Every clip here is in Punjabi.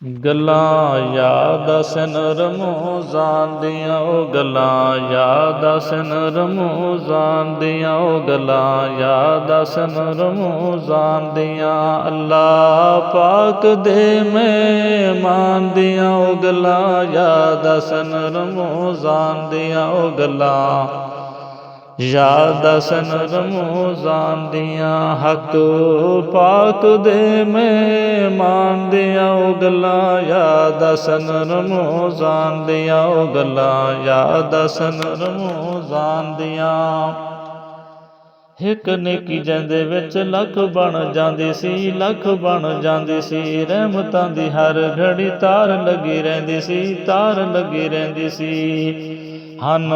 ਗੱਲਾਂ ਯਾਦ ਆਸਨ ਰਮੋਜ਼ਾਨ ਦੀਆਂ, ਉਹ ਗੱਲਾਂ ਯਾਦ ਆਸਨ ਰਮੋਜ਼ਾਨ ਦੀਆਂ, ਉਹ ਗੱਲਾਂ ਯਾਦ ਆਸਨ ਰਮੋਜ਼ਾਨ ਦੀਆਂ। ਅੱਲਾਹ ਪਾਕ ਦੇ ਮਹਿਮਾਨ ਦੀਆਂ, ਉਹ ਗੱਲਾਂ ਯਾਦ ਆਸਨ ਰਮੋਜ਼ਾਨ ਦੀਆਂ, ਉਹ ਗੱਲਾਂ ਯਾਦ ਆਸਨ ਰਮੋਜ਼ਾਨ ਦੀਆਂ। ਹੱਕ ਪਾਕ ਦੇ ਮਹਿਮਾਨ ਦੀਆਂ, ਉਹ ਗੱਲਾਂ ਯਾਦ ਆਸਨ ਰਮੋਜ਼ਾਨ ਦੀਆਂ, ਉਹ ਗੱਲਾਂ ਯਾਦ ਆਸਨ ਰਮੋਜ਼ਾਨ ਦੀਆਂ। ਇੱਕ ਨੇਕੀ ਜਿੰਦੇ ਵਿੱਚ ਲੱਖ ਬਣ ਜਾਂਦੀ ਸੀ, ਲੱਖ ਬਣ ਜਾਂਦੀ ਸੀ। ਰਹਿਮਤਾਂ ਦੀ ਹਰ ਘੜੀ ਤਾਰ ਲੱਗੀ ਰਹਿੰਦੀ ਸੀ, ਤਾਰ ਲੱਗੀ ਰਹਿੰਦੀ ਸੀ। ਹਨ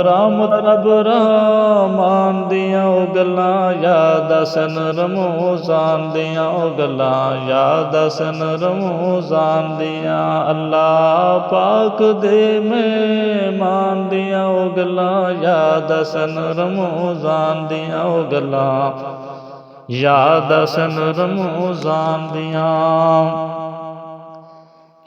ਰਹਿਮਤ ਰੱਬ ਰਹਿਮਾਨ ਦੀਆਂ, ਉਹ ਗੱਲਾਂ ਯਾਦ ਆਸਨ ਰਮੋਜ਼ਾਨ ਦੀਆਂ, ਉਹ ਗੱਲਾਂ ਯਾਦ ਆਸਨ ਰਮੋਜ਼ਾਨ ਦੀਆਂ। ਅੱਲਾਹ ਪਾਕ ਦੇ ਮਹਿਮਾਨ ਦੀਆਂ, ਉਹ ਗੱਲਾਂ ਯਾਦ ਆਸਨ ਰਮੋਜ਼ਾਨ ਦੀਆਂ, ਉਹ ਗੱਲਾਂ ਯਾਦ ਆਸਨ ਰਮੋਜ਼ਾਨ ਦੀਆਂ।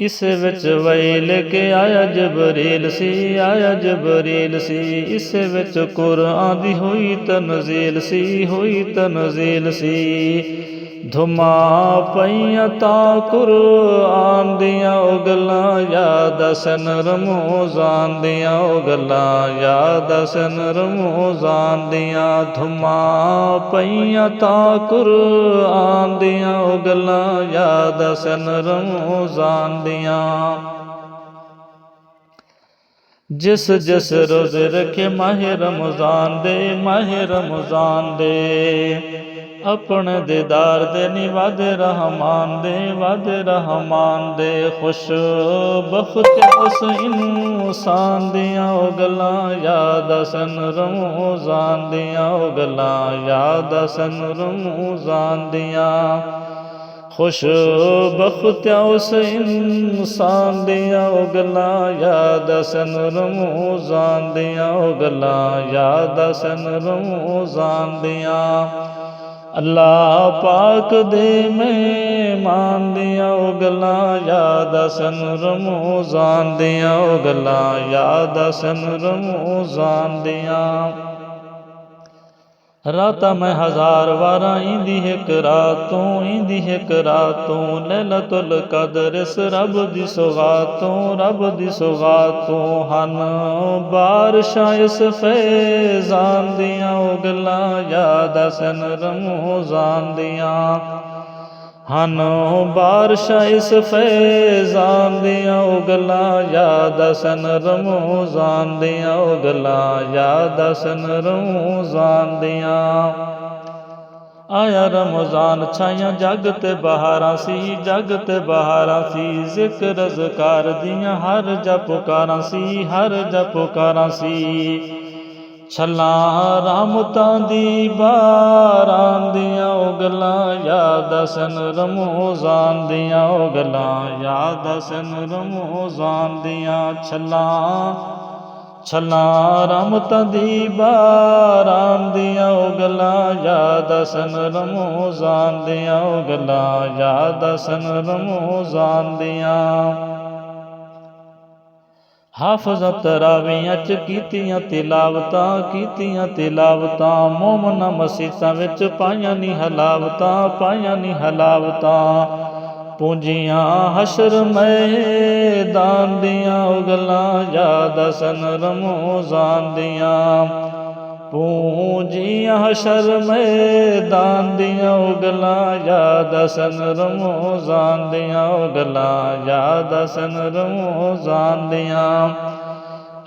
ਇਸ ਵਿੱਚ ਵਹੀ ਲੈ ਕੇ ਆਇਆ ਜਬਰੀਲ ਸੀ, ਆਇਆ ਜਬਰੀਲ ਸੀ। ਇਸ ਵਿੱਚ ਕੁਰਾਨ ਦੀ ਹੋਈ ਤਨਜ਼ੀਲ ਸੀ, ਹੋਈ ਤਨਜ਼ੀਲ ਸੀ। ਧੁਮਾਂ ਪਈਆਂ ਤਾਂ ਕੁਰਾਨ ਦੀਆਂ, ਉਹ ਗੱਲਾਂ ਯਾਦ ਆਸਨ ਰਮੋਜ਼ਾਨ ਦੀਆਂ, ਉਹ ਗੱਲਾਂ ਯਾਦ ਆਸਨ ਰਮੋਜ਼ਾਨ ਦੀਆਂ। ਧੁਮਾਂ ਪਈਆਂ ਤਾਂ ਕੁਰਾਨ ਦੀਆਂ, ਉਹ ਗੱਲਾਂ ਯਾਦ ਆਸਨ ਰਮੋਜ਼ਾਨ ਦੀਆਂ। ਜਿਸ ਜਿਸ ਰੋਜ਼ੇ ਰੱਖੇ ਮਾਹਿ ਰਮਜ਼ਾਨ ਦੇ, ਮਾਹਿ ਰਮਜ਼ਾਨ ਦੇ। ਆਪਣੇ ਦੀਦਾਰ ਦੇ ਨੀ ਵਾਦੇ ਰਹਿਮਾਨ ਦੇ, ਵਾਦੇ ਰਹਿਮਾਨ ਦੇ। ਖੁਸ਼ ਬਖਤ ਉਸ ਇਨਸਾਨ ਦੀਆਂ, ਉਹ ਗੱਲਾਂ ਯਾਦ ਆਸਨ ਰਮੋਜ਼ਾਨ ਦੀਆਂ, ਉਹ ਗੱਲਾਂ ਯਾਦ ਆਸਨ ਰਮੋਜ਼ਾਨ ਦੀਆਂ। ਖੁਸ਼ ਬਖਤ ਉਸ ਇਨਸਾਨ ਦੀਆਂ, ਉਹ ਗੱਲਾਂ ਯਾਦ ਆਸਨ ਰਮੋਜ਼ਾਨ ਦੀਆਂ, ਉਹ ਗੱਲਾਂ ਯਾਦ ਆਸਨ ਰਮੋਜ਼ਾਨ ਦੀਆਂ। ਅੱਲਾਹ ਪਾਕ ਦੇ ਮਹਿਮਾਨ ਦੀਆਂ, ਉਹ ਗੱਲਾਂ ਯਾਦ ਆਸਨ ਰਮੋਜ਼ਾਨ ਦੀਆਂ, ਉਹ ਗੱਲਾਂ ਯਾਦ ਆਸਨ ਰਮੋਜ਼ਾਨ ਦੀਆਂ। ਰਾਤਾਂ ਮੈਂ ਹਜ਼ਾਰ ਵਾਰਾਂ ਇੰਦੀ ਇੱਕ ਰਾਤ ਤੋਂ, ਇੰਦੀ ਇੱਕ ਰਾਤ ਤੋਂ। ਲੈਲਤੁਲ ਕਦਰ ਇਸ ਰੱਬ ਦੀ ਸੁਗਾਤ ਤੋਂ, ਰੱਬ ਦੀ ਸੁਗਾਤ ਤੋਂ। ਹਨ ਬਾਰਿਸ਼ਾਂ ਇਸ ਫੈਜ਼ਾਨ ਦੀਆਂ, ਉਹ ਗੱਲਾਂ ਯਾਦ ਆਸਨ ਰਮੋਜ਼ਾਨ ਦੀਆਂ। ਹਨ ਬਾਰਿਸ਼ਾਂ ਇਸ ਫੈਜ਼ਾਨ ਦੀਆਂ, ਉਹ ਗੱਲਾਂ ਯਾਦ ਆਸਨ ਰਮੋਜ਼ਾਨ ਦੀਆਂ, ਉਹ ਗੱਲਾਂ ਯਾਦ ਆਸਨ ਰਮੋਜ਼ਾਨ ਦੀਆਂ। ਆਇਆ ਰਮਜ਼ਾਨ ਛਾਈਆਂ ਜੱਗ ਤੇ ਬਹਾਰਾਂ ਸੀ, ਜੱਗ ਤੇ ਬਹਾਰਾਂ ਸੀ। ਜ਼ਿਕਰ ਅਜ਼ਕਾਰ ਦੀਆਂ ਹਰ ਜਪਕਾਰਾਂ ਸੀ, ਹਰ ਜਪਕਾਰਾਂ ਸੀ। ਛੱਲਾਂ ਰਹਿਮਤਾਂ ਦੀ ਬਾਰਾਂ ਦੀਆਂ, ਉਹ ਗੱਲਾਂ ਯਾਦ ਆਸਨ ਰਮੋਜ਼ਾਨ ਦੀਆਂ, ਉਹ ਗੱਲਾਂ ਯਾਦ ਆਸਨ ਰਮੋਜ਼ਾਨ ਦੀਆਂ। ਛੱਲਾਂ ਛੱਲਾਂ ਰਹਿਮਤਾਂ ਦੀ ਬਾਰਾਂ ਦੀਆਂ, ਉਹ ਗੱਲਾਂ ਯਾਦ ਆਸਨ ਰਮੋਜ਼ਾਨ ਦੀਆਂ, ਉਹ ਗੱਲਾਂ ਯਾਦ ਆਸਨ ਰਮੋਜ਼ਾਨ ਦੀਆਂ। ਹਾਫਜ਼ ਤਰਾਵੀਆਂ ਚ ਕੀਤੀਆਂ ਤਿਲਾਵਤਾਂ, ਕੀਤੀਆਂ ਤਿਲਾਵਤਾਂ। ਮੋਮਨਾਂ ਮਸੀਤਾਂ ਵਿੱਚ ਪਾਈਆਂ ਨੀ ਹਲਾਵਤਾਂ, ਪਾਈਆਂ ਨੀ ਹਲਾਵਤਾਂ। ਪੂੰਜੀਆਂ ਹਸ਼ਰ ਮੈਦਾਨ ਦੀਆਂ, ਉਹ ਗੱਲਾਂ ਯਾਦ ਆਸਨ ਰਮੋਜ਼ਾਨ ਦੀਆਂ। ਪੂੰਜੀਆਂ ਹਸ਼ਰ ਮੈਦਾਨ ਦੀਆਂ, ਉਹ ਗੱਲਾਂ ਯਾਦ ਆਸਨ ਰਮੋਜ਼ਾਨ ਦੀਆਂ, ਉਹ ਗੱਲਾਂ ਯਾਦ ਆਸਨ ਰਮੋਜ਼ਾਨ ਦੀਆਂ।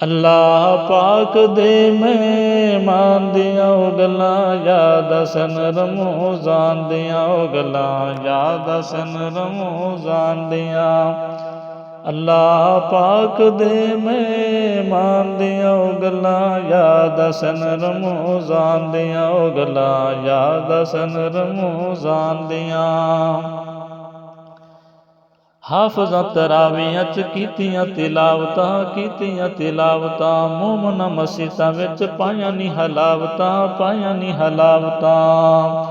ਅੱਲਾਹ ਪਾਕ ਦੇ ਮਹਿਮਾਨ ਦੀਆਂ, ਉਹ ਗੱਲਾਂ ਯਾਦ ਆਸਨ ਰਮੋਜ਼ਾਨ ਦੀਆਂ, ਉਹ ਗੱਲਾਂ ਯਾਦ ਆਸਨ ਰਮੋਜ਼ਾਨ ਦੀਆਂ। ਅੱਲਾਹ ਪਾਕ ਦੇ ਮਹਿਮਾਨ ਦੀਆਂ, ਉਹ ਗੱਲਾਂ ਯਾਦ ਆਸਨ ਰਮੋਜ਼ਾਨ ਦੀਆਂ, ਉਹ ਗੱਲਾਂ ਯਾਦ ਆਸਨ ਰਮੋਜ਼ਾਨ ਦੀਆਂ। ਹਾਫਜ਼ਾਂ ਤਰਾਵੀਆਂ ਚ ਕੀਤੀਆਂ ਤਿਲਾਵਤਾਂ, ਕੀਤੀਆਂ ਤਿਲਾਵਤਾਂ। ਮੋਮਨਾਂ ਮਸੀਤਾਂ ਵਿੱਚ ਪਾਈਆਂ ਨੀ ਹਲਾਵਤਾਂ, ਪਾਈਆਂ ਨੀ ਹਲਾਵਤਾਂ।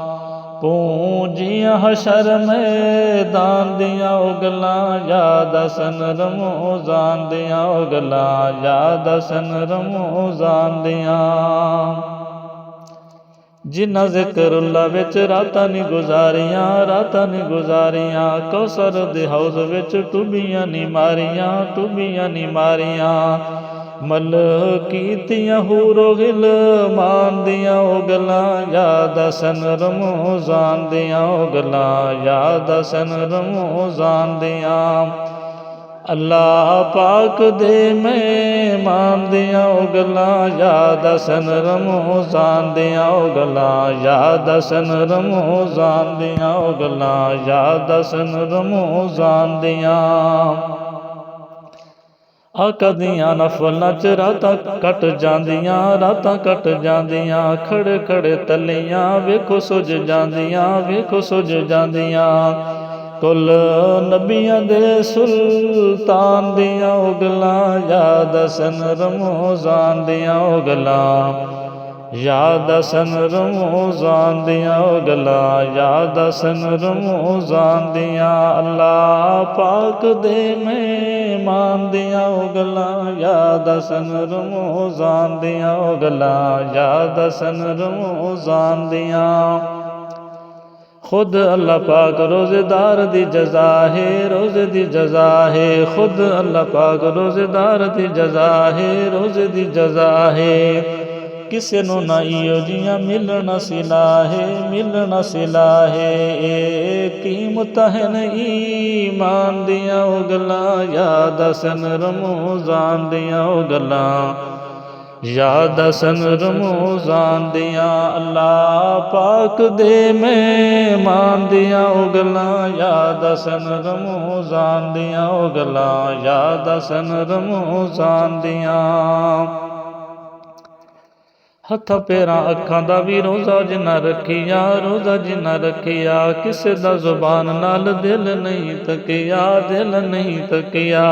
ਪੂੰਜੀਆਂ ਹਸ਼ਰ ਮੈਦਾਨ ਦੀਆਂ ਉਹ ਗੱਲਾਂ ਯਾਦ ਆਸਨ ਰਮਜ਼ਾਨ ਦੀਆਂ ਉਹ ਗੱਲਾਂ ਯਾਦ ਆਸਨ ਰਮਜ਼ਾਨ ਦੀਆਂ। ਜਿਨ੍ਹਾਂ ਜ਼ਿਕਰੁੱਲਾ ਵਿੱਚ ਰਾਤਾਂ ਨੀ ਗੁਜ਼ਾਰੀਆਂ ਰਾਤਾਂ ਨੀ ਗੁਜ਼ਾਰੀਆਂ, ਕੌਸਰ ਦੇ ਹੌਜ਼ ਵਿੱਚ ਟੁੱਬੀਆਂ ਨੀ ਮਾਰੀਆਂ ਟੁੱਬੀਆਂ ਨੀ ਮਾਰੀਆਂ। ਮਲ ਕੀਤੀਆਂ ਹੂਰੋ ਗਿਲਮਾਨ ਦੀਆਂ ਉਹ ਗੱਲਾਂ ਯਾਦ ਆਸਨ ਰਮਜ਼ਾਨ ਦੀਆਂ ਉਹ ਗੱਲਾਂ ਯਾਦ ਆਸਨ ਰਮਜ਼ਾਨ ਦੀਆਂ। ਅੱਲਾਹ ਪਾਕ ਦੇ ਮਹਿਮਾਨ ਦੀਆਂ ਉਹ ਗੱਲਾਂ ਯਾਦ ਆਸਨ ਰਮਜ਼ਾਨ ਦੀਆਂ ਉਹ ਗੱਲਾਂ ਯਾਦ ਆਸਨ ਰਮਜ਼ਾਨ ਦੀਆਂ ਉਹ ਗੱਲਾਂ ਯਾਦ ਆਸਨ ਰਮਜ਼ਾਨ ਦੀਆਂ। ਆਕਾ ਦੀਆਂ ਨਫਲਾਂ 'ਚ ਰਾਤਾਂ ਕੱਟ ਜਾਂਦੀਆਂ ਰਾਤਾਂ ਕੱਟ ਜਾਂਦੀਆਂ। ਖੜੇ ਖੜੇ ਤਲੀਆਂ ਵੇਖੋ ਸੁੱਜ ਜਾਂਦੀਆਂ ਵੇਖੋ ਸੁੱਜ ਜਾਂਦੀਆਂ। ਕੁੱਲ ਨਬੀਆਂ ਦੇ ਸੁਲਤਾਨ ਦੀਆਂ ਉਹ ਗੱਲਾਂ ਯਾਦ ਆਸਨ ਰਮਜ਼ਾਨ ਦੀਆਂ ਉਹ ਗੱਲਾਂ ਯਾਦ ਆਸਨ ਰਮਜ਼ਾਨ ਦੀਆਂ ਉਹ ਗੱਲਾਂ ਯਾਦ ਆਸਨ ਰਮਜ਼ਾਨ ਦੀਆਂ। ਅੱਲਾਹ ਪਾਕ ਦੇ ਮਹਿਮਾਨ ਦੀਆਂ ਉਹ ਗੱਲਾਂ ਯਾਦ ਆਸਨ ਰਮਜ਼ਾਨ ਦੀਆਂ ਉਹ ਗੱਲਾਂ ਯਾਦ ਆਸਨ ਰਮਜ਼ਾਨ ਦੀਆਂ। खुद अल्लाह पाक रोज़ेदार दी जज़ा है रोज़े दी जज़ा है। खुद अल्लाह पाक रोज़ेदार दी जज़ा है रोज़े दी जज़ा है। किसे नूं ना इहो जियां मिलना सिला है मिलना सिला है। कीमत हन ईमान दियां ओ गल्लां याद आसन रमज़ान दियां ओ गल्लां याद आसन रमज़ान दियां। अल्लाह पाक दे मेहमान दियां ओ गल्लां याद आसन रमज़ान दियां ओ गल्लां याद आसन रमज़ान दियां। हत्थां पैरां अखां दा भी रोज़ा जिन्ना रखिया रोज़ा जिन्ना रखिया। किसे दा ज़ुबान नाल दिल नहीं तकिया दिल नहीं तकिया।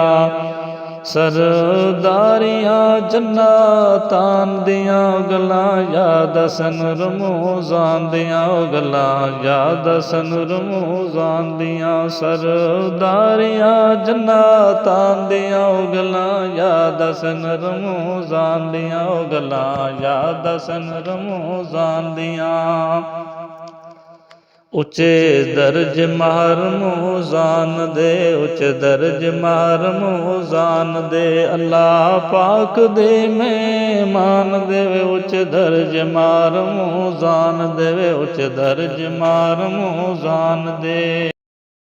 सरदारियां जन्नतां दियां गल्लां याद आसन रमज़ान दियां गल्लां याद आसन रमज़ान दियां। सरदारियां जन्नतां दियां गल्लां याद आसन रमज़ान दियां गल्लां याद आसन रमज़ान दियां। उच्चे दर्ज मार रमज़ान दे उच्चे दर्ज मार रमज़ान दे। अल्लाह पाक दे मेहमान देवे उच्चे दर्ज मार रमज़ान देवे उच्चे दर्ज मार रमज़ान दे।